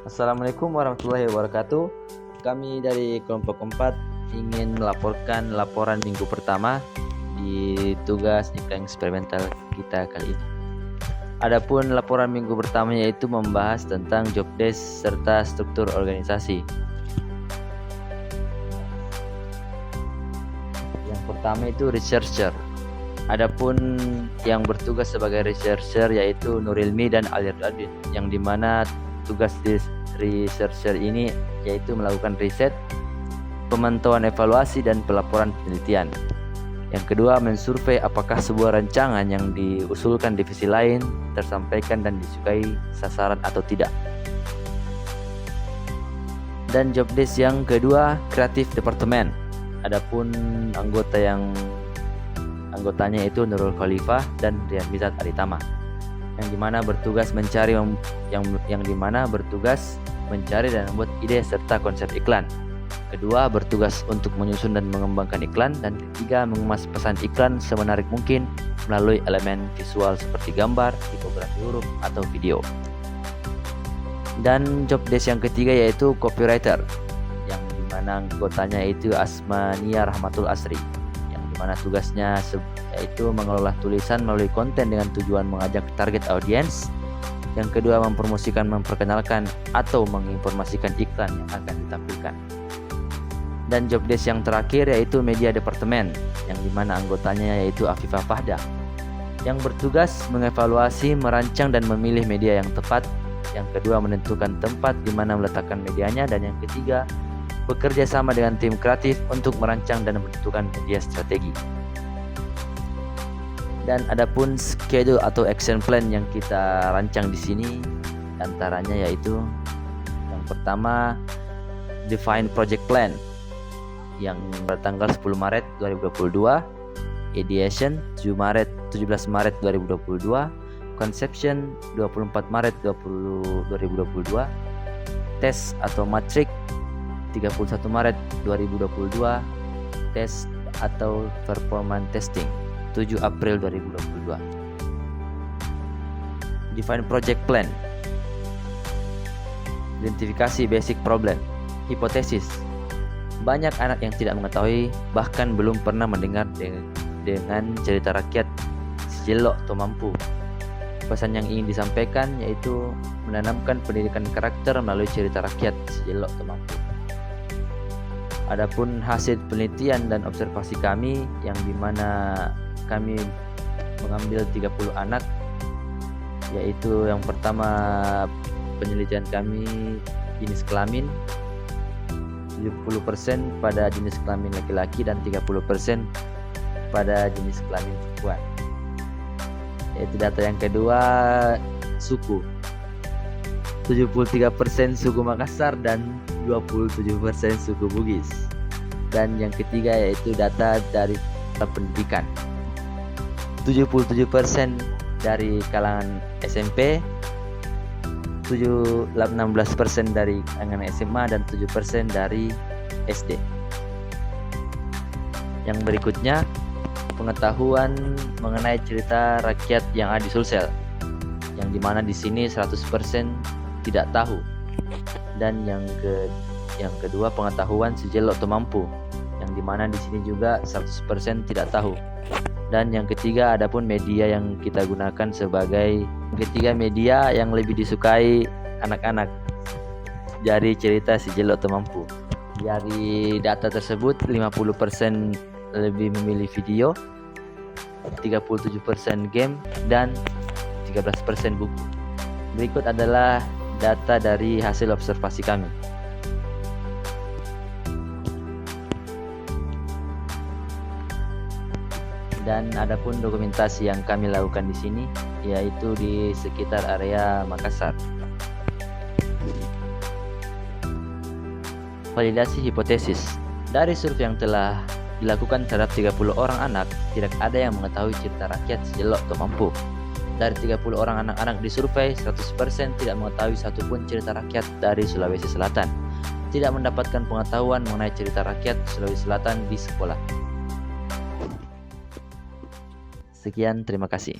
Assalamualaikum warahmatullahi wabarakatuh. Kami dari kelompok 4 ingin melaporkan laporan minggu pertama di tugas iklan eksperimental kita kali ini. Adapun laporan minggu pertama yaitu membahas tentang job desk serta struktur organisasi. Yang pertama itu researcher. Adapun yang bertugas sebagai researcher yaitu Nurilmi dan Alirdin, yang dimana tugas researcher ini yaitu melakukan riset, pemantauan evaluasi, dan pelaporan penelitian. Yang kedua, mensurvei apakah sebuah rancangan yang diusulkan divisi lain tersampaikan dan disukai sasaran atau tidak. Dan job desk yang kedua, kreatif departemen. Adapun anggotanya itu Nurul Khalifah dan Rian Mizat Aritama, yang dimana bertugas mencari dan membuat ide serta konsep iklan. Kedua, bertugas untuk menyusun dan mengembangkan iklan. Dan ketiga, mengemas pesan iklan semenarik mungkin melalui elemen visual seperti gambar, tipografi huruf, atau video. Dan job desk yang ketiga yaitu copywriter, yang dimana anggotanya itu Asmania Rahmatul Asri, yang dimana tugasnya yaitu mengelola tulisan melalui konten dengan tujuan mengajak target audiens. Yang kedua, mempromosikan, memperkenalkan, atau menginformasikan iklan yang akan ditampilkan. Dan job desk yang terakhir yaitu media departemen, yang dimana anggotanya yaitu Afifah Fahda, yang bertugas mengevaluasi, merancang, dan memilih media yang tepat. Yang kedua, menentukan tempat di mana meletakkan medianya. Dan yang ketiga, bekerja sama dengan tim kreatif untuk merancang dan menentukan media strategi. Dan adapun schedule atau action plan yang kita rancang di sini antaranya yaitu yang pertama, define project plan yang bertanggal 10 Maret 2022, ideation 17 Maret 2022, conception 24 Maret 2022, tes atau matrik 31 Maret 2022, tes atau performance testing 7 April 2022. Define project plan. Identifikasi basic problem. Hipotesis. Banyak anak yang tidak mengetahui, bahkan belum pernah mendengar dengan cerita rakyat Si Jelok Toh Mampu. Pesan yang ingin disampaikan yaitu menanamkan pendidikan karakter melalui cerita rakyat Si Jelok Toh Mampu. Adapun hasil penelitian dan observasi kami, yang dimana kami mengambil 30 anak, yaitu yang pertama penelitian kami jenis kelamin 70% pada jenis kelamin laki-laki dan 30% pada jenis kelamin perempuan. Yaitu data yang kedua, suku 73% suku Makassar dan 27% suku Bugis. Dan yang ketiga yaitu data dari pendidikan, 77% dari kalangan SMP, 16% dari kalangan SMA, dan 7% dari SD. Yang berikutnya, pengetahuan mengenai cerita rakyat yang ada di Sulsel, yang dimana di sini 100% tidak tahu. Dan yang kedua, pengetahuan Si Jelok Toh Mampu, yang dimana di sini juga 100% tidak tahu. Dan yang ketiga, adapun media yang kita gunakan sebagai media yang lebih disukai anak-anak dari cerita Si Jelok Toh Mampu. Dari data tersebut, 50% lebih memilih video, 37% game, dan 13% buku. Berikut adalah data dari hasil observasi kami. Dan adapun dokumentasi yang kami lakukan di sini yaitu di sekitar area Makassar. Validasi hipotesis. Dari survei yang telah dilakukan terhadap 30 orang anak, tidak ada yang mengetahui cerita rakyat Si Jelok Toh Mampu. Dari 30 orang anak-anak disurvei, 100% tidak mengetahui satupun cerita rakyat dari Sulawesi Selatan. Tidak mendapatkan pengetahuan mengenai cerita rakyat Sulawesi Selatan di sekolah. Sekian, terima kasih.